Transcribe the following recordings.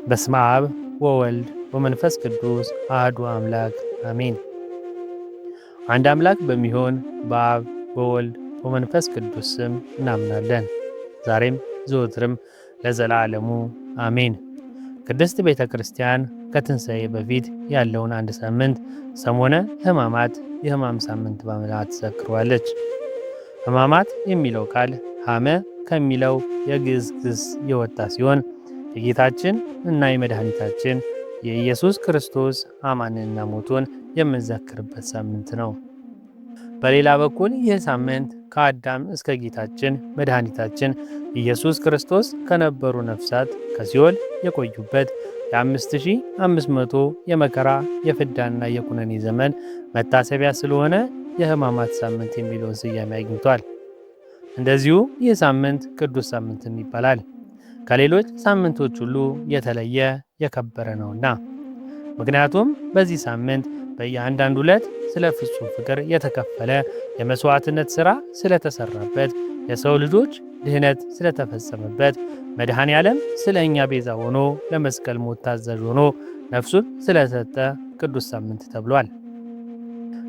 በስመ አብ ወወልድ ወመንፈስ ቅዱስ አሐዱ አምላክ አሜን። አንድ አምላክ በሚሆን በአብ በወልድ በመንፈስ ቅዱስ ስም እናምናለን። ዛሬም ዘወትርም ለዘላለሙ አሜን። ቅድስት ቤተ ክርስቲያን ከትንሣኤ በፊት ያለውን አንድ ሳምንት ሰሞነ ሕማማት የሕማም ሳምንት በመላ ትዘክረዋለች። ሕማማት የሚለው ቃል ሐመ ከሚለው የግዕዝ ግስ የወጣ ሲሆን የጌታችን እና የመድኃኒታችን የኢየሱስ ክርስቶስ ሕማምና ሞቱን የምንዘክርበት ሳምንት ነው። በሌላ በኩል ይህ ሳምንት ከአዳም እስከ ጌታችን መድኃኒታችን ኢየሱስ ክርስቶስ ከነበሩ ነፍሳት ከሲኦል የቆዩበት የ5500 የመከራ የፍዳና የኩነኔ ዘመን መታሰቢያ ስለሆነ የሕማማት ሳምንት የሚለውን ስያሜ አግኝቷል። እንደዚሁ ይህ ሳምንት ቅዱስ ሳምንትም ይባላል። ከሌሎች ሳምንቶች ሁሉ የተለየ የከበረ ነውና። ምክንያቱም በዚህ ሳምንት በየአንዳንዱ ዕለት ስለ ፍጹም ፍቅር የተከፈለ የመሥዋዕትነት ሥራ ስለተሠራበት፣ የሰው ልጆች ድኅነት ስለተፈጸመበት፣ መድኃኔ ዓለም ስለ እኛ ቤዛ ሆኖ ለመስቀል ሞት ታዛዥ ሆኖ ነፍሱን ስለሰጠ ቅዱስ ሳምንት ተብሏል።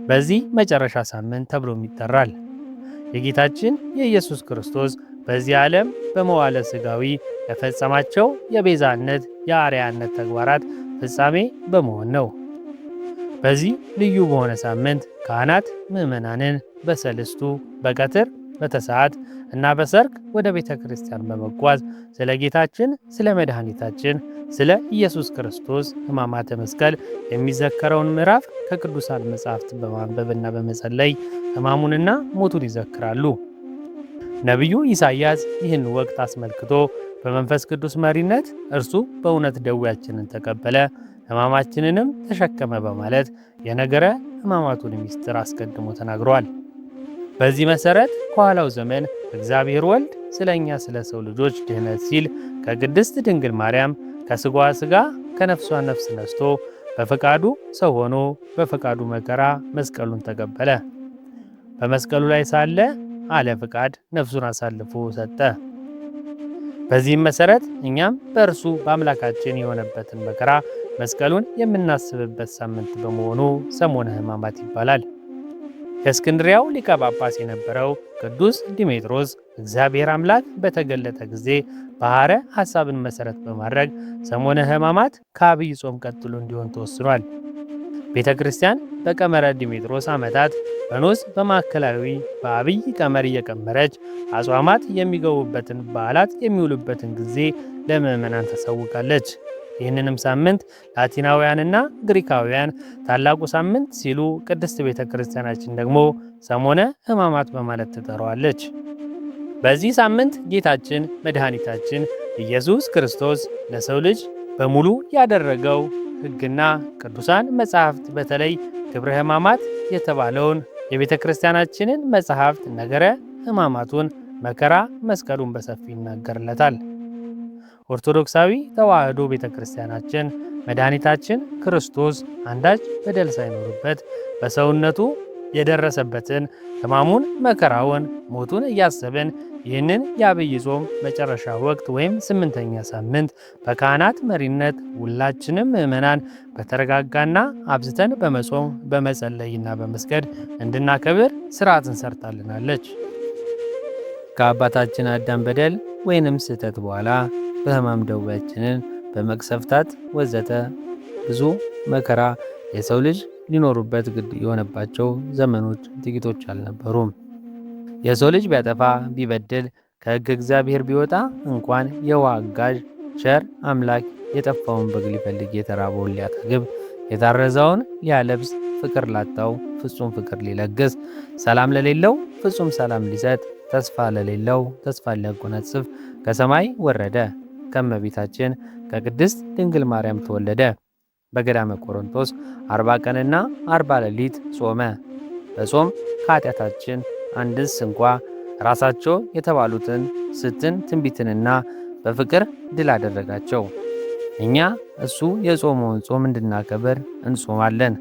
በዚህ መጨረሻ ሳምንት ተብሎም ይጠራል። የጌታችን የኢየሱስ ክርስቶስ በዚህ ዓለም በመዋለ ሥጋዊ ለፈጸማቸው የቤዛነት የአርያነት ተግባራት ፍጻሜ በመሆን ነው። በዚህ ልዩ በሆነ ሳምንት ካህናት ምዕመናንን በሰልስቱ በቀትር በተሰዓት እና በሰርክ ወደ ቤተ ክርስቲያን በመጓዝ ስለ ጌታችን ስለ መድኃኒታችን ስለ ኢየሱስ ክርስቶስ ሕማማተ መስቀል የሚዘከረውን ምዕራፍ ከቅዱሳን መጻሕፍት በማንበብና በመጸለይ ሕማሙንና ሞቱን ይዘክራሉ። ነቢዩ ኢሳይያስ ይህን ወቅት አስመልክቶ በመንፈስ ቅዱስ መሪነት እርሱ በእውነት ደዌያችንን ተቀበለ ሕማማችንንም ተሸከመ በማለት የነገረ ሕማማቱን ምስጢር አስቀድሞ ተናግሯል። በዚህ መሠረት ከኋላው ዘመን እግዚአብሔር ወልድ ስለ እኛ ስለ ሰው ልጆች ድኅነት ሲል ከቅድስት ድንግል ማርያም ከሥጋዋ ሥጋ ከነፍሷ ነፍስ ነስቶ በፈቃዱ ሰው ሆኖ በፈቃዱ መከራ መስቀሉን ተቀበለ። በመስቀሉ ላይ ሳለ አለ ፍቃድ ነፍሱን አሳልፎ ሰጠ። በዚህም መሠረት እኛም በእርሱ በአምላካችን የሆነበትን መከራ መስቀሉን የምናስብበት ሳምንት በመሆኑ ሰሞነ ሕማማት ይባላል። የእስክንድሪያው ሊቀ ጳጳስ የነበረው ቅዱስ ዲሜጥሮስ እግዚአብሔር አምላክ በተገለጠ ጊዜ ባሕረ ሐሳብን መሠረት በማድረግ ሰሞነ ሕማማት ከአብይ ጾም ቀጥሎ እንዲሆን ተወስኗል። ቤተ ክርስቲያን በቀመረ ዲሜጥሮስ ዓመታት በኖስ በማዕከላዊ በአብይ ቀመር እየቀመረች አጽዋማት የሚገቡበትን በዓላት የሚውሉበትን ጊዜ ለምዕመናን ታሳውቃለች። ይህንንም ሳምንት ላቲናውያንና ግሪካውያን ታላቁ ሳምንት ሲሉ፣ ቅድስት ቤተ ክርስቲያናችን ደግሞ ሰሞነ ሕማማት በማለት ትጠራዋለች። በዚህ ሳምንት ጌታችን መድኃኒታችን ኢየሱስ ክርስቶስ ለሰው ልጅ በሙሉ ያደረገው ሕግና ቅዱሳን መጻሕፍት በተለይ ግብረ ሕማማት የተባለውን የቤተ ክርስቲያናችንን መጻሕፍት ነገረ ሕማማቱን መከራ መስቀሉን በሰፊ ይናገርለታል። ኦርቶዶክሳዊ ተዋሕዶ ቤተ ክርስቲያናችን መድኃኒታችን ክርስቶስ አንዳች በደል ሳይኖርበት በሰውነቱ የደረሰበትን ሕማሙን መከራውን ሞቱን እያሰብን ይህንን የአብይ ጾም መጨረሻ ወቅት ወይም 8ኛ ሳምንት በካህናት መሪነት ሁላችንም ምዕመናን በተረጋጋና አብዝተን በመጾም በመጸለይና በመስገድ እንድናከብር ሥርዓትን ሰርታልናለች። ከአባታችን አዳም በደል ወይንም ስህተት በኋላ በሕማም ደዌያችንን በመቅሰፍታት ወዘተ ብዙ መከራ የሰው ልጅ ሊኖሩበት ግድ የሆነባቸው ዘመኖች ጥቂቶች አልነበሩም። የሰው ልጅ ቢያጠፋ ቢበድል ከሕግ እግዚአብሔር ቢወጣ እንኳን የዋህ አጋዥ ቸር አምላክ የጠፋውን በግ ሊፈልግ የተራበውን ሊያጠግብ የታረዘውን ሊያለብስ ፍቅር ላጣው ፍጹም ፍቅር ሊለግስ ሰላም ለሌለው ፍጹም ሰላም ሊሰጥ ተስፋ ለሌለው ተስፋ ሊያጎናጽፍ ከሰማይ ወረደ። ከእመቤታችን ከቅድስት ድንግል ማርያም ተወለደ። በገዳመ ቆሮንቶስ 40 ቀንና 40 ሌሊት ጾመ። በጾም ከኃጢአታችን አንድስ እንኳ ራሳቸው የተባሉትን ስትን ትንቢትንና በፍቅር ድል አደረጋቸው። እኛ እሱ የጾመውን ጾም እንድናከብር እንጾማለን።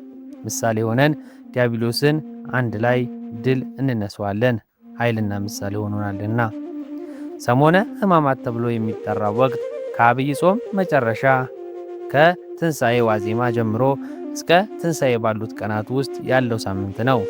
ምሳሌ ሆነን ዲያብሎስን አንድ ላይ ድል እንነሳዋለን። ኃይልና ምሳሌ ሆኖናልና። ሰሞነ ሕማማት ተብሎ የሚጠራው ወቅት ከአብይ ጾም መጨረሻ ከትንሣኤ ዋዜማ ጀምሮ እስከ ትንሣኤ ባሉት ቀናት ውስጥ ያለው ሳምንት ነው።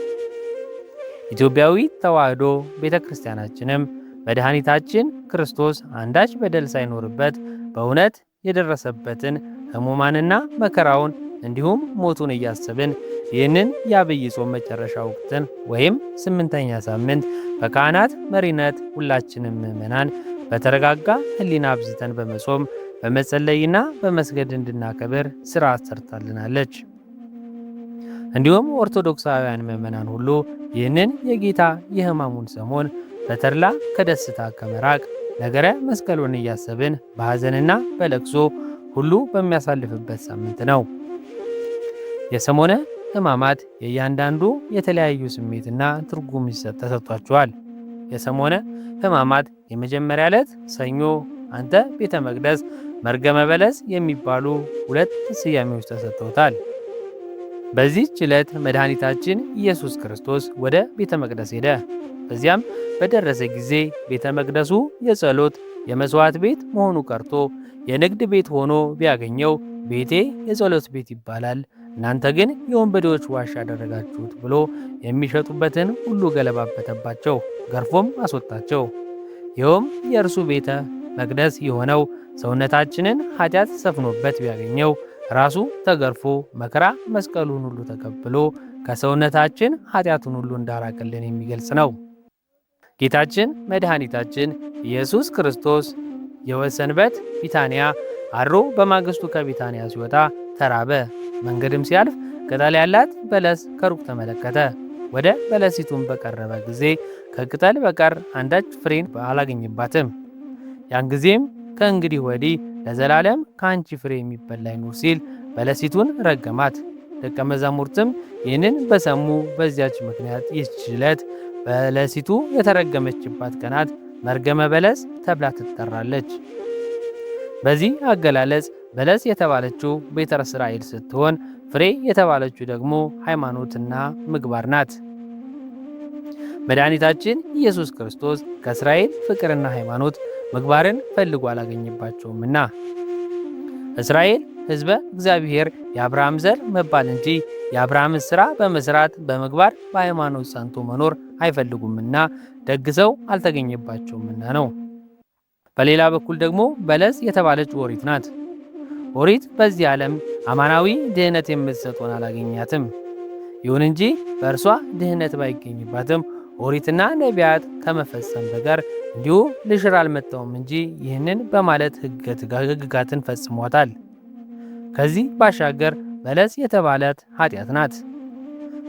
ኢትዮጵያዊት ተዋሕዶ ቤተ ክርስቲያናችንም መድኃኒታችን ክርስቶስ አንዳች በደል ሳይኖርበት በእውነት የደረሰበትን ሕሙማንና መከራውን እንዲሁም ሞቱን እያሰብን ይህንን የአብይ ጾም መጨረሻ ወቅትን ወይም 8ኛ ሳምንት በካህናት መሪነት ሁላችንም ምዕመናን በተረጋጋ ሕሊና አብዝተን በመጾም በመጸለይና በመስገድ እንድናከብር ሥርዓት ሰርታልናለች። እንዲሁም ኦርቶዶክሳውያን ምዕመናን ሁሉ ይህንን የጌታ የሕማሙን ሰሞን በተድላ ከደስታ ከመራቅ ነገረ መስቀሉን እያሰብን በሐዘንና በለቅሶ ሁሉ በሚያሳልፍበት ሳምንት ነው። የሰሞነ ሕማማት የእያንዳንዱ የተለያዩ ስሜትና ትርጉም ተሰጥቷቸዋል። የሰሞነ ሕማማት የመጀመሪያ ዕለት ሰኞ አንተ ቤተ መቅደስ መርገመ በለስ የሚባሉ 2 ስያሜዎች ተሰጥተውታል። በዚህች ዕለት መድኃኒታችን ኢየሱስ ክርስቶስ ወደ ቤተ መቅደስ ሄደ። በዚያም በደረሰ ጊዜ ቤተ መቅደሱ የጸሎት የመሥዋዕት ቤት መሆኑ ቀርቶ የንግድ ቤት ሆኖ ቢያገኘው ቤቴ የጸሎት ቤት ይባላል፣ እናንተ ግን የወንበዴዎች ዋሻ አደረጋችሁት ብሎ የሚሸጡበትን ሁሉ ገለባበተባቸው፣ ገርፎም አስወጣቸው። ይኸውም የእርሱ ቤተ መቅደስ የሆነው ሰውነታችንን ኃጢአት ሰፍኖበት ቢያገኘው ራሱ ተገርፎ መከራ መስቀሉን ሁሉ ተቀብሎ ከሰውነታችን ኃጢአቱን ሁሉ እንዳራቀልን የሚገልጽ ነው። ጌታችን መድኃኒታችን ኢየሱስ ክርስቶስ የወሰንበት ቢታንያ አድሮ በማግስቱ ከቢታንያ ሲወጣ ተራበ። መንገድም ሲያልፍ ቅጠል ያላት በለስ ከሩቅ ተመለከተ። ወደ በለሲቱን በቀረበ ጊዜ ከቅጠል በቀር አንዳች ፍሬን አላገኝባትም። ያን ጊዜም ከእንግዲህ ወዲህ ለዘላለም ከአንቺ ፍሬ የሚበላ ይኑር ሲል በለሲቱን ረገማት። ደቀ መዛሙርትም ይህንን በሰሙ በዚያች ምክንያት ይህች ዕለት በለሲቱ የተረገመችባት ቀናት መርገመ በለስ ተብላ ትጠራለች። በዚህ አገላለጽ በለስ የተባለችው ቤተ እስራኤል ስትሆን ፍሬ የተባለችው ደግሞ ሃይማኖትና ምግባር ናት። መድኃኒታችን ኢየሱስ ክርስቶስ ከእስራኤል ፍቅርና ሃይማኖት ምግባርን ፈልጎ አላገኘባቸውምና እስራኤል ሕዝበ እግዚአብሔር የአብርሃም ዘር መባል እንጂ የአብርሃምን ሥራ በመሥራት በምግባር በሃይማኖት ጸንቶ መኖር አይፈልጉምና ደግ ሰው አልተገኘባቸውምና ነው። በሌላ በኩል ደግሞ በለስ የተባለች ኦሪት ናት። ኦሪት በዚህ ዓለም አማናዊ ድህነት የምትሰጠውን አላገኛትም። ይሁን እንጂ በእርሷ ድህነት ባይገኝባትም ኦሪትና ነቢያት ከመፈጸም በቀር እንዲሁ ልሽር አልመጣውም እንጂ ይህንን በማለት ሕግጋትን ፈጽሟታል። ከዚህ ባሻገር በለስ የተባለት ኃጢአት ናት።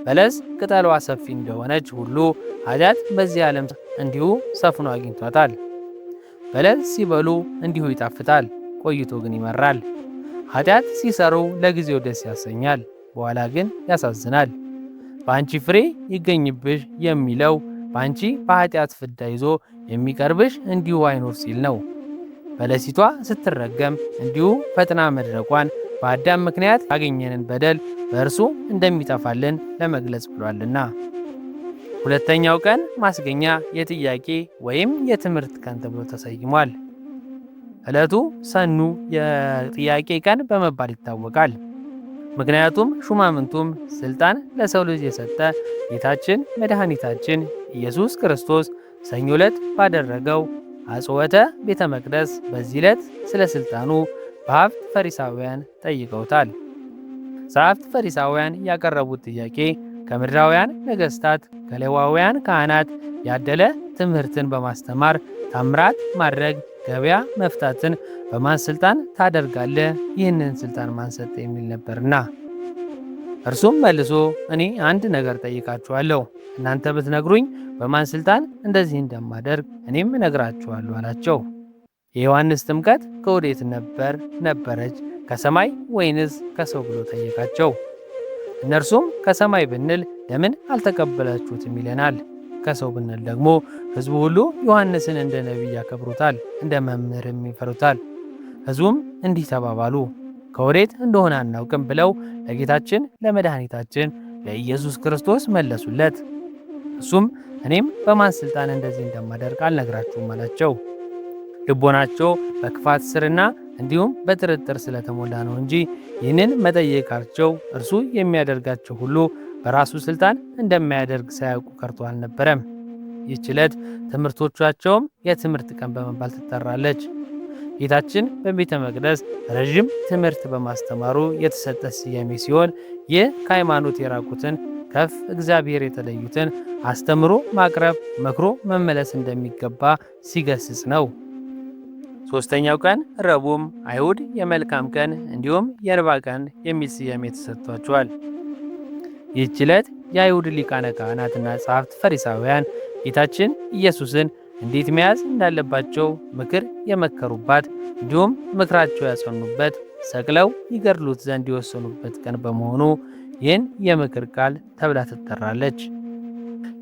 በለስ ቅጠሏ ሰፊ እንደሆነች ሁሉ ኃጢአት በዚህ ዓለም እንዲሁ ሰፍኖ አግኝቷታል። በለስ ሲበሉ እንዲሁ ይጣፍጣል፣ ቆይቶ ግን ይመራል። ኃጢአት ሲሰሩ ለጊዜው ደስ ያሰኛል፣ በኋላ ግን ያሳዝናል። በአንቺ ፍሬ ይገኝብሽ የሚለው በአንቺ በኃጢአት ፍዳ ይዞ የሚቀርብሽ እንዲሁ አይኖር ሲል ነው። በለሲቷ ስትረገም እንዲሁ ፈጥና መድረቋን በአዳም ምክንያት ያገኘንን በደል በእርሱ እንደሚጠፋልን ለመግለጽ ብሏልና። ሁለተኛው ቀን ማስገኛ የጥያቄ ወይም የትምህርት ቀን ተብሎ ተሰይሟል። ዕለቱ ሰኑ የጥያቄ ቀን በመባል ይታወቃል። ምክንያቱም ሹማምንቱም ስልጣን ለሰው ልጅ የሰጠ ጌታችን መድኃኒታችን ኢየሱስ ክርስቶስ ሰኞ ዕለት ባደረገው አጽወተ ቤተ መቅደስ በዚህ ዕለት ስለ ስልጣኑ በጸሐፍት ፈሪሳውያን ጠይቀውታል። ጸሐፍት ፈሪሳውያን ያቀረቡት ጥያቄ ከምድራውያን ነገሥታት ከሌዋውያን ካህናት ያደለ ትምህርትን በማስተማር ታምራት ማድረግ ገበያ መፍታትን በማን ስልጣን ታደርጋለህ? ይህንን ስልጣን ማን ሰጠ? የሚል ነበርና እርሱም መልሶ እኔ አንድ ነገር ጠይቃችኋለሁ፣ እናንተ ብትነግሩኝ በማን ስልጣን እንደዚህ እንደማደርግ እኔም እነግራችኋለሁ አላቸው። የዮሐንስ ጥምቀት ከወዴት ነበረች? ከሰማይ ወይንስ ከሰው ብሎ ጠየቃቸው። እነርሱም ከሰማይ ብንል ለምን አልተቀበላችሁትም ይለናል። ከሰው ብንል ደግሞ ሕዝቡ ሁሉ ዮሐንስን እንደ ነቢይ ያከብሩታል፣ እንደ መምህርም ይፈሩታል። ሕዝቡም እንዲህ ተባባሉ፣ ከወዴት እንደሆነ አናውቅም ብለው ለጌታችን ለመድኃኒታችን ለኢየሱስ ክርስቶስ መለሱለት። እሱም እኔም በማን ሥልጣን እንደዚህ እንደማደርግ አልነግራችሁም አላቸው። ልቦናቸው በክፋት ስርና እንዲሁም በጥርጥር ስለተሞላ ነው እንጂ ይህንን መጠየቃቸው እርሱ የሚያደርጋቸው ሁሉ በራሱ ሥልጣን እንደማያደርግ ሳያውቁ ቀርቶ አልነበረም። ይህች ዕለት ትምህርቶቻቸውም የትምህርት ቀን በመባል ትጠራለች። ጌታችን በቤተ መቅደስ ረዥም ትምህርት በማስተማሩ የተሰጠ ስያሜ ሲሆን ይህ ከሃይማኖት የራቁትን ከፍ እግዚአብሔር የተለዩትን አስተምሮ ማቅረብ መክሮ መመለስ እንደሚገባ ሲገስጽ ነው። ሦስተኛው ቀን ረቡዕም አይሁድ የመልካም ቀን እንዲሁም የእንባ ቀን የሚል ስያሜ ተሰጥቷቸዋል። ይህች ዕለት የአይሁድ ሊቃነ ካህናትና ጸሐፍት ፈሪሳውያን ጌታችን ኢየሱስን እንዴት መያዝ እንዳለባቸው ምክር የመከሩባት እንዲሁም ምክራቸው ያጸኑበት ሰቅለው ይገድሉት ዘንድ የወሰኑበት ቀን በመሆኑ ይህን የምክር ቃል ተብላ ትጠራለች።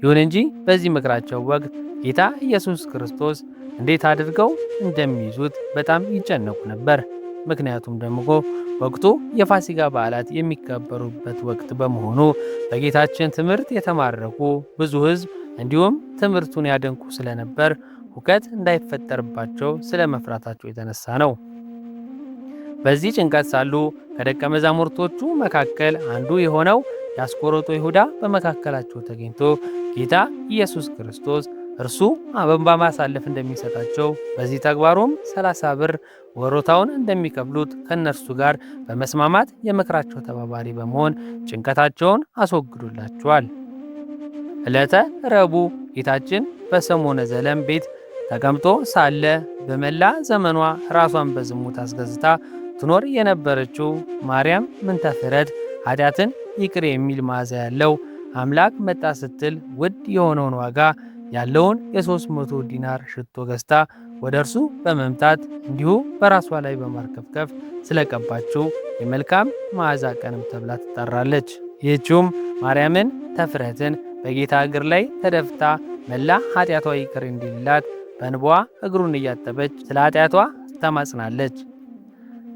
ይሁን እንጂ በዚህ ምክራቸው ወቅት ጌታ ኢየሱስ ክርስቶስ እንዴት አድርገው እንደሚይዙት በጣም ይጨነቁ ነበር። ምክንያቱም ደግሞ ወቅቱ የፋሲካ በዓላት የሚከበሩበት ወቅት በመሆኑ በጌታችን ትምህርት የተማረኩ ብዙ ሕዝብ እንዲሁም ትምህርቱን ያደንቁ ስለነበር ሁከት እንዳይፈጠርባቸው ስለ መፍራታቸው የተነሳ ነው። በዚህ ጭንቀት ሳሉ ከደቀ መዛሙርቶቹ መካከል አንዱ የሆነው የአስቆሮቱ ይሁዳ በመካከላቸው ተገኝቶ ጌታ ኢየሱስ ክርስቶስ እርሱ በማሳለፍ እንደሚሰጣቸው በዚህ ተግባሩም 30 ብር ወሮታውን እንደሚከፍሉት ከእነርሱ ጋር በመስማማት የምክራቸው ተባባሪ በመሆን ጭንቀታቸውን አስወግዶላቸዋል። ዕለተ ረቡዕ ጌታችን በሰሞነ ዘለም ቤት ተቀምጦ ሳለ በመላ ዘመኗ ራሷን በዝሙት አስገዝታ ትኖር የነበረችው ማርያም ምንተፍረት ኃጢአትን ይቅር የሚል መዓዛ ያለው አምላክ መጣ ስትል ውድ የሆነውን ዋጋ ያለውን የ300 ዲናር ሽቶ ገዝታ ወደ እርሱ በመምጣት እንዲሁ በራሷ ላይ በማርከፍከፍ ስለቀባችው የመልካም መዓዛ ቀንም ተብላ ትጠራለች። ይህችውም ማርያምን ተፍረትን በጌታ እግር ላይ ተደፍታ መላ ኃጢአቷ ይቅር እንዲልላት በእንባዋ እግሩን እያጠበች ስለ ኃጢአቷ ተማጽናለች።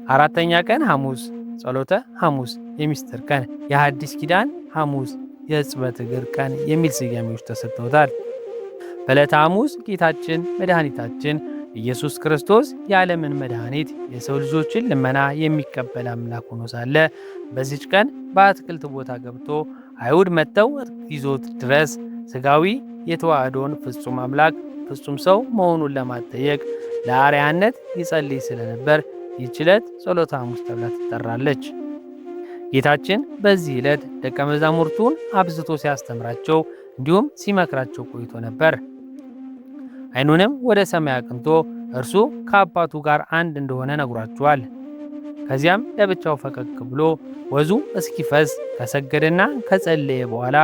አራተኛ ቀን ሐሙስ ጸሎተ ሐሙስ የሚስጥር ቀን፣ የሐዲስ ኪዳን ሐሙስ፣ የሕጽበት እግር ቀን የሚል ስያሜዎች ተሰጥተውታል። በዕለተ ሐሙስ ጌታችን መድኃኒታችን ኢየሱስ ክርስቶስ የዓለምን መድኃኒት የሰው ልጆችን ልመና የሚቀበል አምላክ ሆኖ ሳለ በዚች ቀን በአትክልት ቦታ ገብቶ አይሁድ መጥተው ይዞት ድረስ ሥጋዊ የተዋህዶን ፍጹም አምላክ ፍጹም ሰው መሆኑን ለማጠየቅ ለአርያነት ይጸልይ ስለነበር ይህች ዕለት ጸሎተ ሐሙስ ተብላ ትጠራለች። ጌታችን በዚህ ዕለት ደቀ መዛሙርቱን አብዝቶ ሲያስተምራቸው እንዲሁም ሲመክራቸው ቆይቶ ነበር። ዓይኑንም ወደ ሰማይ አቅንቶ እርሱ ከአባቱ ጋር አንድ እንደሆነ ነግሯቸዋል። ከዚያም ለብቻው ፈቀቅ ብሎ ወዙ እስኪፈስ ከሰገደና ከጸለየ በኋላ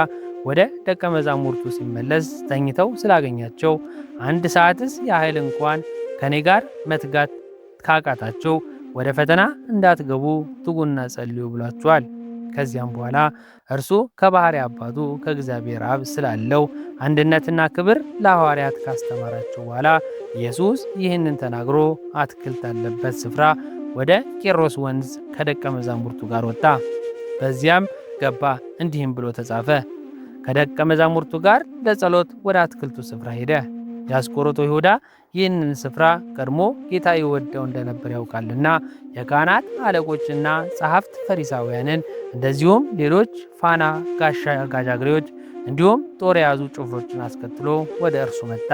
ወደ ደቀ መዛሙርቱ ሲመለስ ተኝተው ስላገኛቸው 1 ሰዓትስ ያህል እንኳን ከኔ ጋር መትጋት ካቃታቸው ወደ ፈተና እንዳትገቡ ትጉና ጸልዩ ብሏቸዋል። ከዚያም በኋላ እርሱ ከባሕሪ አባቱ ከእግዚአብሔር አብ ስላለው አንድነትና ክብር ለሐዋርያት ካስተማራቸው በኋላ ኢየሱስ ይህንን ተናግሮ አትክልት አለበት ስፍራ ወደ ቄሮስ ወንዝ ከደቀ መዛሙርቱ ጋር ወጣ። በዚያም ገባ። እንዲህም ብሎ ተጻፈ። ከደቀ መዛሙርቱ ጋር ለጸሎት ወደ አትክልቱ ስፍራ ሄደ። የአስቆሮቱ ይሁዳ ይህንን ስፍራ ቀድሞ ጌታ ይወደው እንደነበር ያውቃልና የካህናት አለቆችና ጸሐፍት ፈሪሳውያንን እንደዚሁም ሌሎች ፋና ጋሻ ጋጃግሬዎች እንዲሁም ጦር የያዙ ጭፍሮችን አስከትሎ ወደ እርሱ መጣ።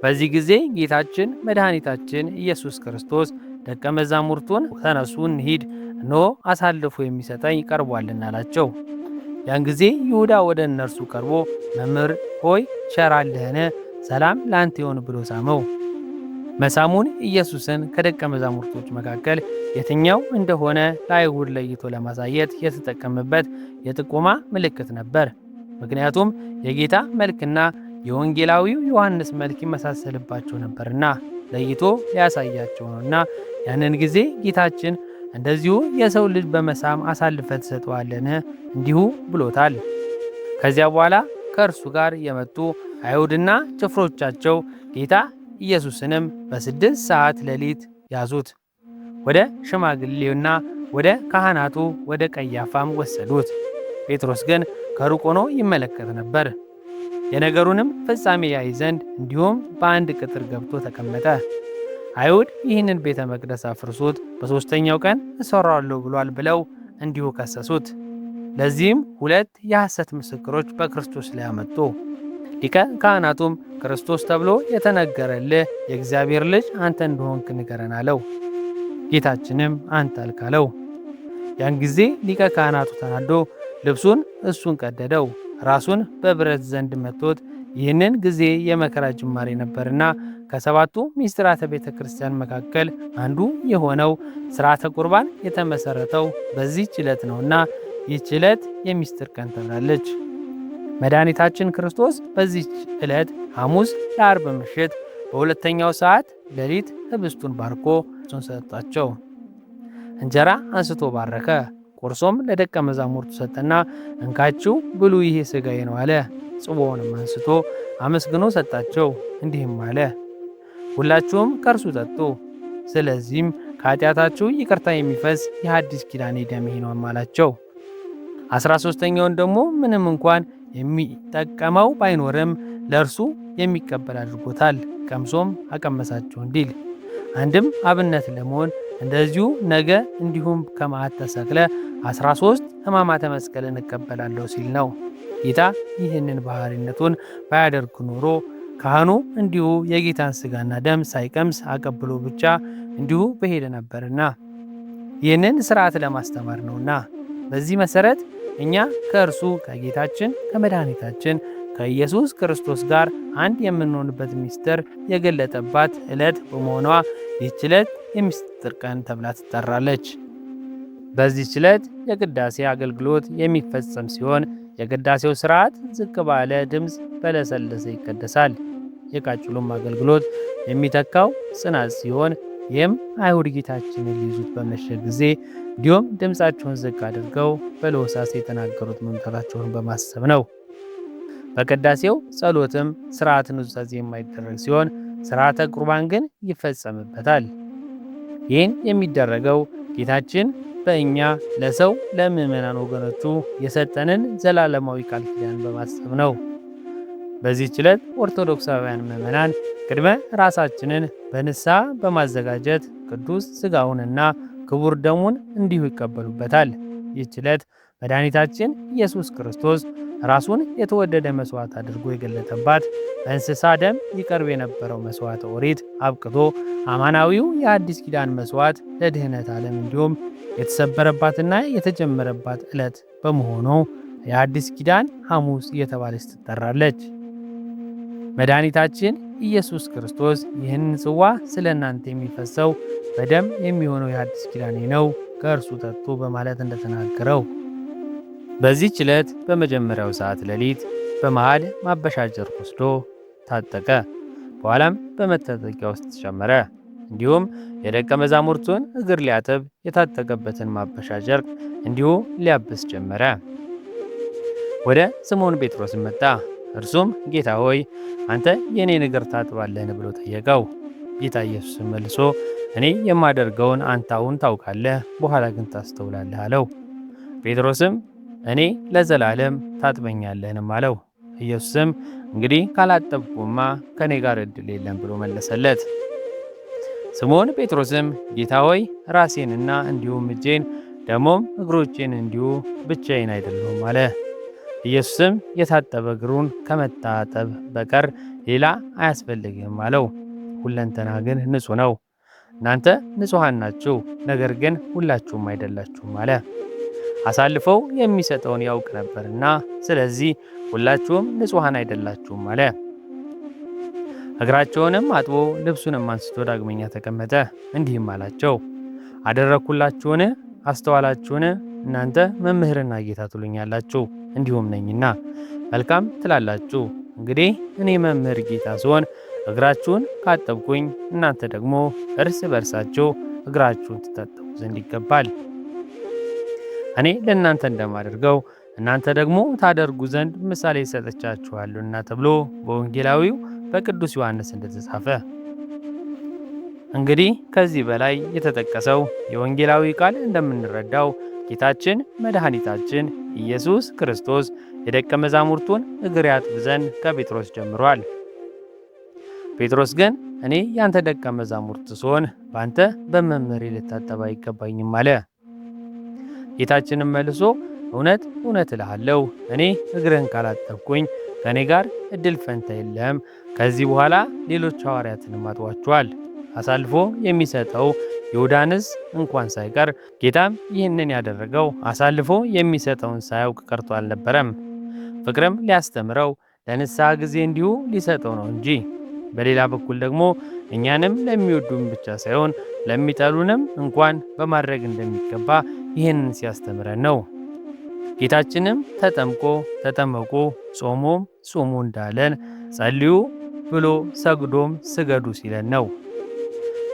በዚህ ጊዜ ጌታችን መድኃኒታችን ኢየሱስ ክርስቶስ ደቀ መዛሙርቱን ተነሱ፣ እንሂድ፣ እነሆ አሳልፎ የሚሰጠኝ ቀርቧልና አላቸው። ያን ጊዜ ይሁዳ ወደ እነርሱ ቀርቦ መምህር ሆይ ቸር አለህን? ሰላም ላንተ ይሁን ብሎ ሳመው። መሳሙን ኢየሱስን ከደቀ መዛሙርቶች መካከል የትኛው እንደሆነ ለአይሁድ ለይቶ ለማሳየት የተጠቀመበት የጥቆማ ምልክት ነበር። ምክንያቱም የጌታ መልክና የወንጌላዊው ዮሐንስ መልክ ይመሳሰልባቸው ነበርና ለይቶ ሊያሳያቸው ነውና ያንን ጊዜ ጌታችን እንደዚሁ የሰው ልጅ በመሳም አሳልፈ ትሰጠዋለን እንዲሁ ብሎታል። ከዚያ በኋላ ከእርሱ ጋር የመጡ አይሁድና ጭፍሮቻቸው ጌታ ኢየሱስንም በ6 ሰዓት ሌሊት ያዙት። ወደ ሽማግሌውና ወደ ካህናቱ ወደ ቀያፋም ወሰዱት። ጴጥሮስ ግን ከሩቅ ሆኖ ይመለከት ነበር። የነገሩንም ፍጻሜ ያይ ዘንድ እንዲሁም በአንድ ቅጥር ገብቶ ተቀመጠ። አይሁድ ይህንን ቤተ መቅደስ አፍርሶት በሦስተኛው ቀን እሠራዋለሁ ብሏል ብለው እንዲሁ ከሰሱት። ለዚህም ሁለት የሐሰት ምስክሮች በክርስቶስ ላይ አመጡ። ሊቀ ካህናቱም ክርስቶስ ተብሎ የተነገረልህ የእግዚአብሔር ልጅ አንተ እንደሆንክ ንገረን አለው። ጌታችንም አንተ አልክ አለው። ያን ጊዜ ሊቀ ካህናቱ ተናዶ ልብሱን እሱን ቀደደው፣ ራሱን በብረት ዘንድ መቶት ይህንን ጊዜ የመከራ ጅማሬ ነበርና ከሰባቱ ሚስጥራተ ቤተ ክርስቲያን መካከል አንዱ የሆነው ሥርዓተ ቁርባን የተመሠረተው በዚህች ዕለት ነውና ይህች ዕለት የሚስጥር ቀን ተብላለች። መድኃኒታችን ክርስቶስ በዚህች ዕለት ሐሙስ ለአርብ ምሽት በሁለተኛው ሰዓት ሌሊት ኅብስቱን ባርኮ እሱን ሰጣቸው። እንጀራ አንስቶ ባረከ፣ ቆርሶም ለደቀ መዛሙርቱ ሰጠና እንካችሁ ብሉ፣ ይሄ ሥጋዬ ነው አለ። ጽዋውንም አንስቶ አመስግኖ ሰጣቸው፣ እንዲህም አለ፣ ሁላችሁም ከእርሱ ጠጡ፣ ስለዚህም ከኃጢአታችሁ ይቅርታ የሚፈስ የሐዲስ ኪዳኔ ደሜ ነው አላቸው። 13ኛውን ደግሞ ምንም እንኳን የሚጠቀመው ባይኖርም ለእርሱ የሚቀበል አድርጎታል። ቀምሶም አቀመሳቸው እንዲል አንድም አብነት ለመሆን እንደዚሁ ነገ እንዲሁም ከመዓት ተሰቅለ 13 ሕማማተ መስቀልን እቀበላለሁ ሲል ነው። ጌታ ይህንን ባህሪነቱን ባያደርግ ኖሮ ካህኑ እንዲሁ የጌታን ሥጋና ደም ሳይቀምስ አቀብሎ ብቻ እንዲሁ በሄደ ነበርና ይህንን ሥርዓት ለማስተማር ነውና። በዚህ መሠረት እኛ ከእርሱ ከጌታችን ከመድኃኒታችን ከኢየሱስ ክርስቶስ ጋር አንድ የምንሆንበት ምስጢር የገለጠባት ዕለት በመሆኗ ይህች ዕለት የምስጢር ቀን ተብላ ትጠራለች። በዚህች ዕለት የቅዳሴ አገልግሎት የሚፈጸም ሲሆን የቅዳሴው ሥርዓት ዝቅ ባለ ድምፅ በለሰለሰ ይቀደሳል። የቃጭሉም አገልግሎት የሚተካው ጽናት ሲሆን ይህም አይሁድ ጌታችንን ሊይዙት በመሸ ጊዜ እንዲሁም ድምፃቸውን ዝቅ አድርገው በለሆሳስ የተናገሩት መምጣታቸውን በማሰብ ነው። በቅዳሴው ጸሎትም ሥርዓተ ኑዛዜ የማይደረግ ሲሆን ሥርዓተ ቁርባን ግን ይፈጸምበታል። ይህን የሚደረገው ጌታችን በእኛ ለሰው ለምዕመናን ወገኖቹ የሰጠንን ዘላለማዊ ቃል ኪዳን በማሰብ ነው። በዚህች ዕለት ኦርቶዶክሳውያን ምዕመናን ቅድመ ራሳችንን በንስሐ በማዘጋጀት ቅዱስ ሥጋውንና ክቡር ደሙን እንዲሁ ይቀበሉበታል። ይህች ዕለት መድኃኒታችን ኢየሱስ ክርስቶስ ራሱን የተወደደ መሥዋዕት አድርጎ የገለጠባት፣ በእንስሳ ደም ይቀርብ የነበረው መሥዋዕተ ኦሪት አብቅቶ አማናዊው የአዲስ ኪዳን መሥዋዕት ለድኅነት ዓለም እንዲሁም የተሰበረባትና የተጀመረባት ዕለት በመሆኑ የአዲስ ኪዳን ሐሙስ እየተባለች ትጠራለች። መድኃኒታችን ኢየሱስ ክርስቶስ ይህንን ጽዋ ስለ እናንተ የሚፈሰው በደም የሚሆነው የአዲስ ኪዳኔ ነው፣ ከእርሱ ጠጡ በማለት እንደተናገረው በዚህች ዕለት በመጀመሪያው ሰዓት ሌሊት በመሃል ማበሻ ጨርቅ ወስዶ ታጠቀ። በኋላም በመታጠቂያ ውስጥ ጨመረ። እንዲሁም የደቀ መዛሙርቱን እግር ሊያጥብ የታጠቀበትን ማበሻ ጨርቅ እንዲሁ ሊያብስ ጀመረ። ወደ ስምዖን ጴጥሮስም መጣ። እርሱም ጌታ ሆይ አንተ የእኔን እግር ታጥባለህን ብሎ ጠየቀው። ጌታ ኢየሱስም መልሶ እኔ የማደርገውን አንተ አሁን ታውቃለህ፣ በኋላ ግን ታስተውላለህ አለው። ጴጥሮስም እኔ ለዘላለም ታጥበኛለህንም አለው። ኢየሱስም እንግዲህ ካላጠብኩማ ከእኔ ጋር ዕድል የለም ብሎ መለሰለት። ስምዖን ጴጥሮስም ጌታ ሆይ ራሴንና እንዲሁም እጄን ደግሞም እግሮቼን እንዲሁ ብቻዬን አይደለሁም አለ። ኢየሱስም የታጠበ እግሩን ከመታጠብ በቀር ሌላ አያስፈልግም አለው። ሁለንተና ግን ንጹሕ ነው። እናንተ ንጹሐን ናችሁ፣ ነገር ግን ሁላችሁም አይደላችሁም አለ። አሳልፈው የሚሰጠውን ያውቅ ነበርና ስለዚህ ሁላችሁም ንጹሐን አይደላችሁም አለ። እግራቸውንም አጥቦ ልብሱንም አንስቶ ዳግመኛ ተቀመጠ። እንዲህም አላቸው፣ አደረግኩላችሁን? አስተዋላችሁን? እናንተ መምህርና ጌታ ትሉኛላችሁ፣ እንዲሁም ነኝና መልካም ትላላችሁ። እንግዲህ እኔ መምህር ጌታ ስሆን እግራችሁን ካጠብኩኝ እናንተ ደግሞ እርስ በርሳችሁ እግራችሁን ትታጠቡ ዘንድ ይገባል። እኔ ለእናንተ እንደማደርገው እናንተ ደግሞ ታደርጉ ዘንድ ምሳሌ ሰጥቻችኋለሁና ተብሎ በወንጌላዊው በቅዱስ ዮሐንስ እንደተጻፈ። እንግዲህ ከዚህ በላይ የተጠቀሰው የወንጌላዊ ቃል እንደምንረዳው ጌታችን መድኃኒታችን ኢየሱስ ክርስቶስ የደቀ መዛሙርቱን እግር ያጥብ ዘንድ ከጴጥሮስ ጀምሯል። ጴጥሮስ ግን እኔ ያንተ ደቀ መዛሙርት ስሆን በአንተ በመምህሬ ልታጠብ አይገባኝም አለ። ጌታችንም መልሶ እውነት እውነት እልሃለሁ እኔ እግርህን ካላጠብኩኝ ከእኔ ጋር እድል ፈንታ የለህም። ከዚህ በኋላ ሌሎች ሐዋርያትንም አጥቧቸዋል። አሳልፎ የሚሰጠው ይሁዳንስ እንኳን ሳይቀር። ጌታም ይህንን ያደረገው አሳልፎ የሚሰጠውን ሳያውቅ ቀርቶ አልነበረም፣ ፍቅርም ሊያስተምረው ለንስሐ ጊዜ እንዲሁ ሊሰጠው ነው እንጂ። በሌላ በኩል ደግሞ እኛንም ለሚወዱን ብቻ ሳይሆን ለሚጠሉንም እንኳን በማድረግ እንደሚገባ ይህንን ሲያስተምረን ነው። ጌታችንም ተጠምቆ ተጠመቁ፣ ጾሞም ጹሙ እንዳለን ጸልዩ ብሎ ሰግዶም ስገዱ ሲለን ነው።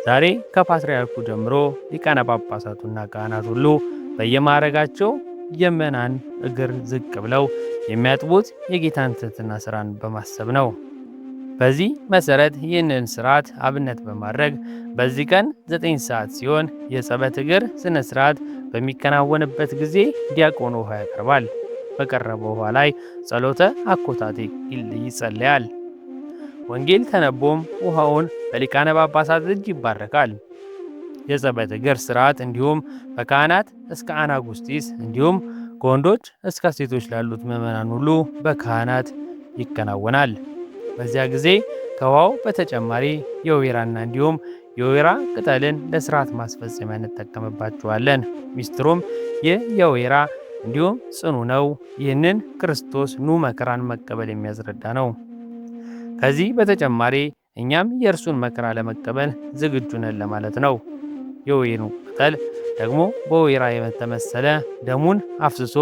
ዛሬ ከፓትርያርኩ ጀምሮ ሊቃነ ጳጳሳቱና ካህናት ሁሉ በየማዕረጋቸው የምእመናን እግር ዝቅ ብለው የሚያጥቡት የጌታን ትሕትና ሥራን በማሰብ ነው። በዚህ መሠረት ይህንን ሥርዓት አብነት በማድረግ በዚህ ቀን 9 ሰዓት ሲሆን የጸበት እግር ሥነ ሥርዓት በሚከናወንበት ጊዜ ዲያቆኑ ውሃ ያቀርባል። በቀረበው ውሃ ላይ ጸሎተ አኮታቴ ይጸለያል። ወንጌል ተነቦም ውሃውን በሊቃነ ጳጳሳት እጅ ይባረካል። የጸበት እግር ሥርዓት እንዲሁም በካህናት እስከ አናጉስጢስ እንዲሁም ከወንዶች እስከ ሴቶች ላሉት ምዕመናን ሁሉ በካህናት ይከናወናል። በዚያ ጊዜ ከውሃው በተጨማሪ የወይራና እንዲሁም የወይራ ቅጠልን ለሥርዓት ማስፈጸሚያ እንጠቀምባቸዋለን። ሚስጥሩም ይህ የወይራ እንዲሁም ጽኑ ነው። ይህንን ክርስቶስ ኑ መከራን መቀበል የሚያስረዳ ነው። ከዚህ በተጨማሪ እኛም የእርሱን መከራ ለመቀበል ዝግጁ ነን ለማለት ነው። የወይኑ ቅጠል ደግሞ በወይራ የተመሰለ ደሙን አፍስሶ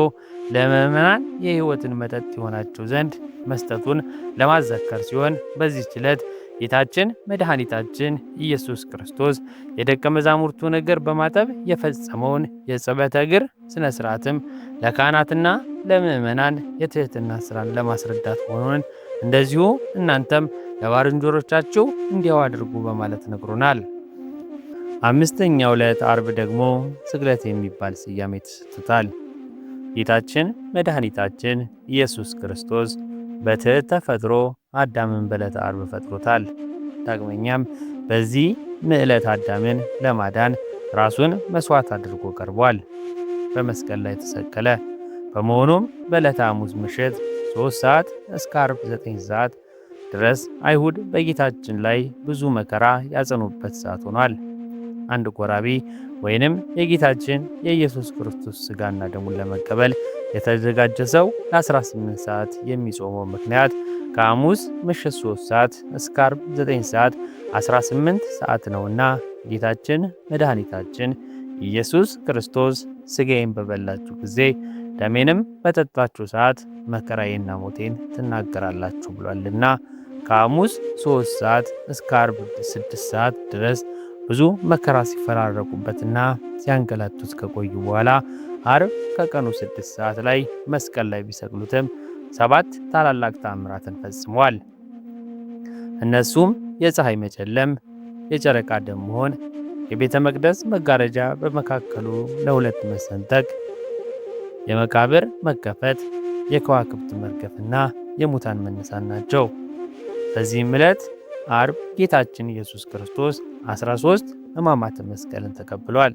ለምዕመናን የሕይወትን መጠጥ ይሆናቸው ዘንድ መስጠቱን ለማዘከር ሲሆን በዚህች ዕለት ጌታችን መድኃኒታችን ኢየሱስ ክርስቶስ የደቀ መዛሙርቱን እግር በማጠብ የፈጸመውን የጸበተ እግር ሥነ ሥርዓትም ለካህናትና ለምዕመናን የትሕትና ሥራን ለማስረዳት መሆኑን እንደዚሁ እናንተም ለባልንጀሮቻችሁ እንዲያው አድርጉ በማለት ነግሮናል። አምስተኛው ዕለት ዓርብ ደግሞ ስቅለት የሚባል ስያሜ ተሰጥቶታል። ጌታችን መድኃኒታችን ኢየሱስ ክርስቶስ በትሕት ተፈጥሮ አዳምን በዕለተ ዓርብ ፈጥሮታል። ዳግመኛም በዚህ ምዕለት አዳምን ለማዳን ራሱን መሥዋዕት አድርጎ ቀርቧል። በመስቀል ላይ ተሰቀለ። በመሆኑም በዕለተ ሐሙስ ምሽት 3 ሰዓት እስከ ዓርብ 9 ሰዓት ድረስ አይሁድ በጌታችን ላይ ብዙ መከራ ያጸኑበት ሰዓት ሆኗል። አንድ ቆራቢ ወይንም የጌታችን የኢየሱስ ክርስቶስ ሥጋና ደሙን ለመቀበል የተዘጋጀ ሰው ለ18 ሰዓት የሚጾመው ምክንያት ከሐሙስ ምሽት 3 ሰዓት እስከ ዓርብ 9 ሰዓት 18 ሰዓት ነውና ጌታችን መድኃኒታችን ኢየሱስ ክርስቶስ ሥጋዬን በበላችሁ ጊዜ ደሜንም በጠጣችሁ ሰዓት መከራዬና ሞቴን ትናገራላችሁ ብሏልና ከሐሙስ 3 ሰዓት እስከ ዓርብ 6 ሰዓት ድረስ ብዙ መከራ ሲፈራረቁበትና ሲያንገላቱት ከቆዩ በኋላ ዓርብ ከቀኑ 6 ሰዓት ላይ መስቀል ላይ ቢሰቅሉትም 7 ታላላቅ ተአምራትን ፈጽመዋል። እነሱም የፀሐይ መጨለም፣ የጨረቃ ደም መሆን፣ የቤተ መቅደስ መጋረጃ በመካከሉ ለሁለት መሰንጠቅ፣ የመቃብር መከፈት፣ የከዋክብት መርገፍና የሙታን መነሳት ናቸው። በዚህም ዕለት ዓርብ ጌታችን ኢየሱስ ክርስቶስ 13 ሕማማተ መስቀልን ተቀብሏል።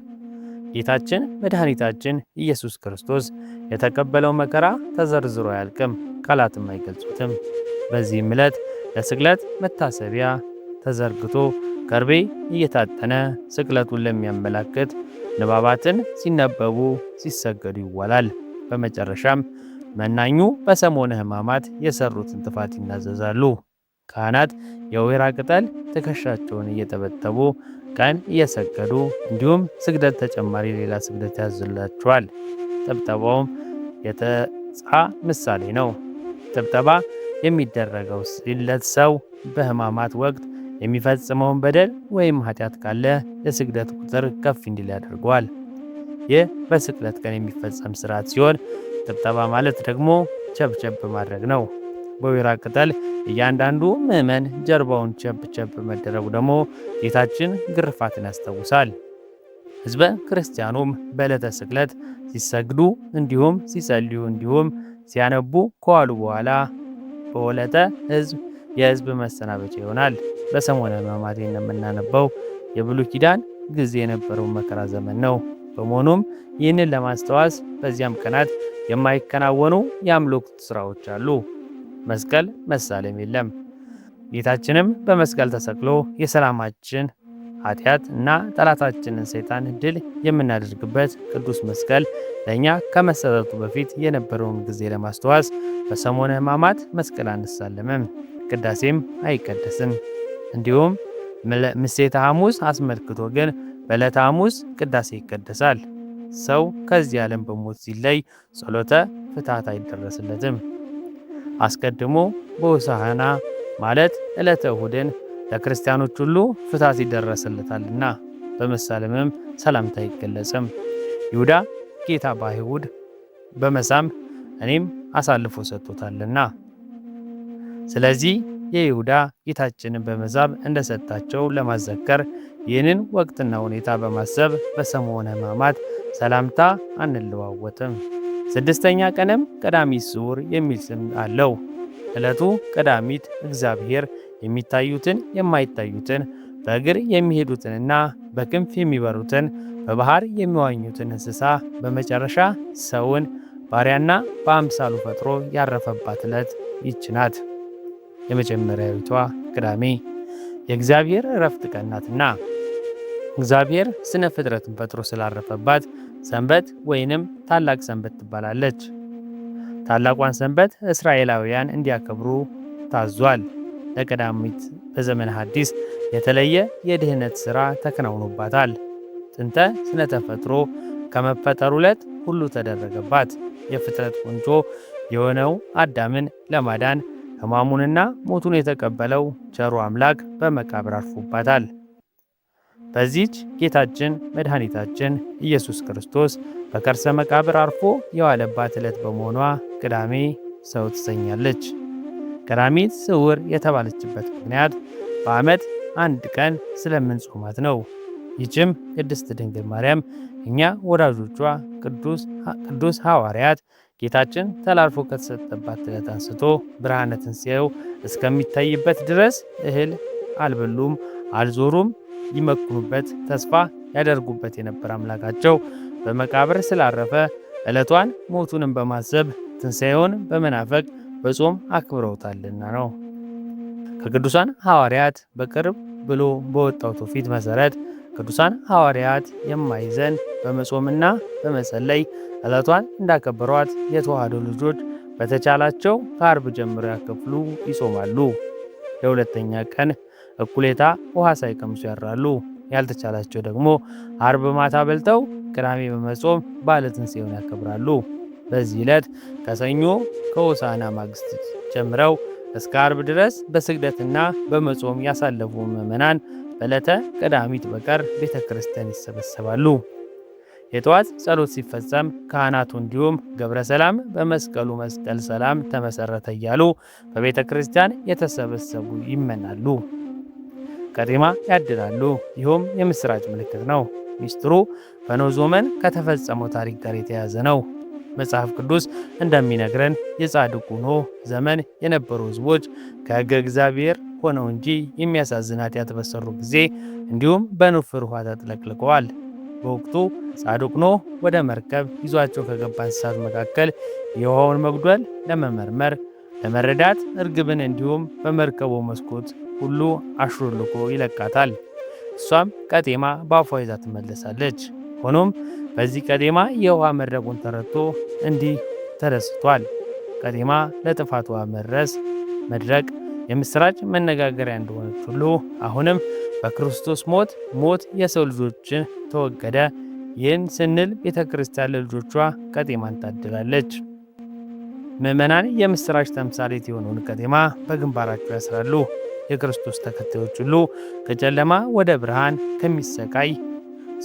ጌታችን መድኃኒታችን ኢየሱስ ክርስቶስ የተቀበለው መከራ ተዘርዝሮ አያልቅም፣ ቃላትም አይገልጹትም። በዚህም ዕለት ለስቅለት መታሰቢያ ተዘርግቶ ከርቤ እየታጠነ ስቅለቱን ለሚያመላክት ንባባትን ሲነበቡ ሲሰገዱ ይዋላል። በመጨረሻም መናኙ በሰሞነ ሕማማት የሰሩትን ጥፋት ይናዘዛሉ። ካህናት የወይራ ቅጠል ትከሻቸውን እየጠበጠቡ ቀን እየሰገዱ እንዲሁም ስግደት ተጨማሪ ሌላ ስግደት ያዝላቸዋል። ጥብጠባውም የተጻ ምሳሌ ነው። ጥብጠባ የሚደረገው ሲለት ሰው በሕማማት ወቅት የሚፈጽመውን በደል ወይም ኃጢአት ካለ የስግደት ቁጥር ከፍ እንዲል ያደርገዋል። ይህ በስቅለት ቀን የሚፈጸም ሥርዓት ሲሆን ጥብጠባ ማለት ደግሞ ቸብቸብ ማድረግ ነው። በወይራ ቅጠል እያንዳንዱ ምዕመን ጀርባውን ቸብ መደረጉ ደግሞ ጌታችን ግርፋትን ያስታውሳል። ሕዝበ ክርስቲያኑም በዕለተ ስቅለት ሲሰግዱ እንዲሁም ሲጸልዩ እንዲሁም ሲያነቡ ከዋሉ በኋላ በወለተ ሕዝብ የሕዝብ መሰናበቻ ይሆናል። በሰሞነ ሕማማት የምናነበው የብሉይ ኪዳን ጊዜ የነበረው መከራ ዘመን ነው። በመሆኑም ይህንን ለማስታወስ በዚያም ቀናት የማይከናወኑ የአምልኮ ስራዎች አሉ። መስቀል መሳለም የለም። ጌታችንም በመስቀል ተሰቅሎ የሰላማችን ኃጢአት እና ጠላታችንን ሰይጣን ድል የምናደርግበት ቅዱስ መስቀል ለእኛ ከመሰጠቱ በፊት የነበረውን ጊዜ ለማስታወስ በሰሞነ ሕማማት መስቀል አንሳለምም፣ ቅዳሴም አይቀደስም። እንዲሁም ምሴተ ሐሙስ አስመልክቶ ግን በዕለተ ሐሙስ ቅዳሴ ይቀደሳል። ሰው ከዚህ ዓለም በሞት ሲለይ ጸሎተ ፍትሐት አይደረስለትም። አስቀድሞ በሆሳዕና ማለት ዕለተ እሁድን ለክርስቲያኖች ሁሉ ፍትሐት ይደረስለታልና በመሳለምም ሰላምታ አይገለጽም። ይሁዳ ጌታ በአይሁድ በመሳም እኔም አሳልፎ ሰጥቶታልና። ስለዚህ የይሁዳ ጌታችንን በመሳም እንደሰጣቸው ለማዘከር ይህንን ወቅትና ሁኔታ በማሰብ በሰሞነ ሕማማት ሰላምታ አንለዋወጥም። ስድስተኛ ቀንም ቀዳሚት ስዑር የሚል ስም አለው። ዕለቱ ቀዳሚት እግዚአብሔር የሚታዩትን የማይታዩትን በእግር የሚሄዱትንና በክንፍ የሚበሩትን በባህር የሚዋኙትን እንስሳ በመጨረሻ ሰውን ባሪያና በአምሳሉ ፈጥሮ ያረፈባት ዕለት ይህች ናት። የመጀመሪያዊቷ ቅዳሜ የእግዚአብሔር ዕረፍት ቀን ናትና እግዚአብሔር ስነ ፍጥረትን ፈጥሮ ስላረፈባት ሰንበት ወይንም ታላቅ ሰንበት ትባላለች። ታላቋን ሰንበት እስራኤላውያን እንዲያከብሩ ታዟል። ለቀዳሚት በዘመነ ሐዲስ የተለየ የድህነት ሥራ ተከናውኖባታል። ጥንተ ስነ ተፈጥሮ ከመፈጠሩ ዕለት ሁሉ ተደረገባት። የፍጥረት ቁንጮ የሆነው አዳምን ለማዳን ሕማሙንና ሞቱን የተቀበለው ቸሩ አምላክ በመቃብር አርፎባታል። በዚች ጌታችን መድኃኒታችን ኢየሱስ ክርስቶስ በከርሰ መቃብር አርፎ የዋለባት ዕለት በመሆኗ ቅዳሜ ሰው ትሰኛለች። ቀዳሚት ስዑር የተባለችበት ምክንያት በዓመት አንድ ቀን ስለምንጾማት ነው። ይህችም ቅድስት ድንግል ማርያም እኛ ወዳጆቿ ቅዱስ ሐዋርያት ጌታችን ተላልፎ ከተሰጠባት ዕለት አንስቶ ብርሃነ ትንሣኤው እስከሚታይበት ድረስ እህል አልበሉም አልዞሩም፣ ይመክኑበት ተስፋ ያደርጉበት የነበረ አምላካቸው በመቃብር ስላረፈ ዕለቷን ሞቱንም በማሰብ ትንሣኤውን በመናፈቅ በጾም አክብረውታልና ነው። ከቅዱሳን ሐዋርያት በቅርብ ብሎ በወጣው ትውፊት መሠረት ቅዱሳን ሐዋርያት የማይዘን በመጾምና በመጸለይ ዕለቷን እንዳከበሯት የተዋህዶ ልጆች በተቻላቸው ከአርብ ጀምሮ ያከፍሉ ይጾማሉ። የሁለተኛ ቀን እኩሌታ ውሃ ሳይቀምሱ ያድራሉ። ያልተቻላቸው ደግሞ አርብ ማታ በልተው ቅዳሜ በመጾም በዓለ ትንሣኤውን ያከብራሉ። በዚህ ዕለት ከሰኞ ከሆሳዕና ማግስት ጀምረው እስከ አርብ ድረስ በስግደትና በመጾም ያሳለፉ ምዕመናን በዕለተ ቀዳሚት በቀር ቤተ ክርስቲያን ይሰበሰባሉ። የጠዋት ጸሎት ሲፈጸም ካህናቱ እንዲሁም ገብረ ሰላም በመስቀሉ መስቀል ሰላም ተመሰረተ እያሉ በቤተ ክርስቲያን የተሰበሰቡ ይመናሉ። ቀጤማ ያድላሉ። ይህም የምስራች ምልክት ነው። ሚስጥሩ በኖኅ ዘመን ከተፈጸመው ታሪክ ጋር የተያያዘ ነው። መጽሐፍ ቅዱስ እንደሚነግረን የጻድቁ ኖኅ ዘመን የነበሩ ሕዝቦች ከሕገ እግዚአብሔር ሆነው እንጂ የሚያሳዝን ኃጢአት በሰሩ ጊዜ እንዲሁም በንፍር ውኃ ተጥለቅልቀዋል። በወቅቱ ጻድቁ ኖኅ ወደ መርከብ ይዟቸው ከገባ እንስሳት መካከል የውሃውን መጉደል ለመመርመር ለመረዳት እርግብን እንዲሁም በመርከቡ መስኮት ሁሉ አሹልኮ ይለቃታል። እሷም ቀጤማ በአፏ ይዛ ትመለሳለች። ሆኖም በዚህ ቀጤማ የውሃ መድረቁን ተረድቶ እንዲህ ተደስቷል። ቀጤማ ለጥፋት ውሃ መድረቅ የምስራች መነጋገሪያ እንደሆነች ሁሉ አሁንም በክርስቶስ ሞት የሰው ልጆችን ተወገደ። ይህን ስንል ቤተ ክርስቲያን ለልጆቿ ቀጤማን ታድላለች። ምዕመናን የምስራች ተምሳሌት የሆነውን ቀጤማ በግንባራቸው ያስራሉ። የክርስቶስ ተከታዮች ሁሉ ከጨለማ ወደ ብርሃን ከሚሰቃይ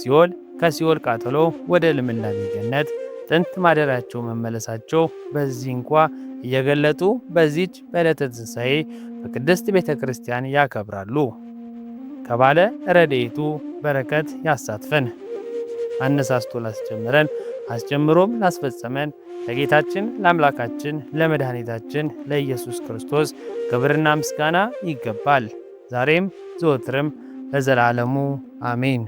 ሲኦል ከሲኦል ቃጠሎ ወደ ልምላሜ ገነት ጥንት ማደሪያቸው መመለሳቸው በዚህ እንኳ እየገለጡ በዚች በዕለተ ትንሣኤ በቅድስት ቤተ ክርስቲያን ያከብራሉ። ከባለ ረድኤቱ በረከት ያሳትፈን። አነሳስቶ ላስጀመረን አስጀምሮም ላስፈጸመን ለጌታችን ለአምላካችን ለመድኃኒታችን ለኢየሱስ ክርስቶስ ክብርና ምስጋና ይገባል፣ ዛሬም ዘወትርም ለዘላለሙ አሜን።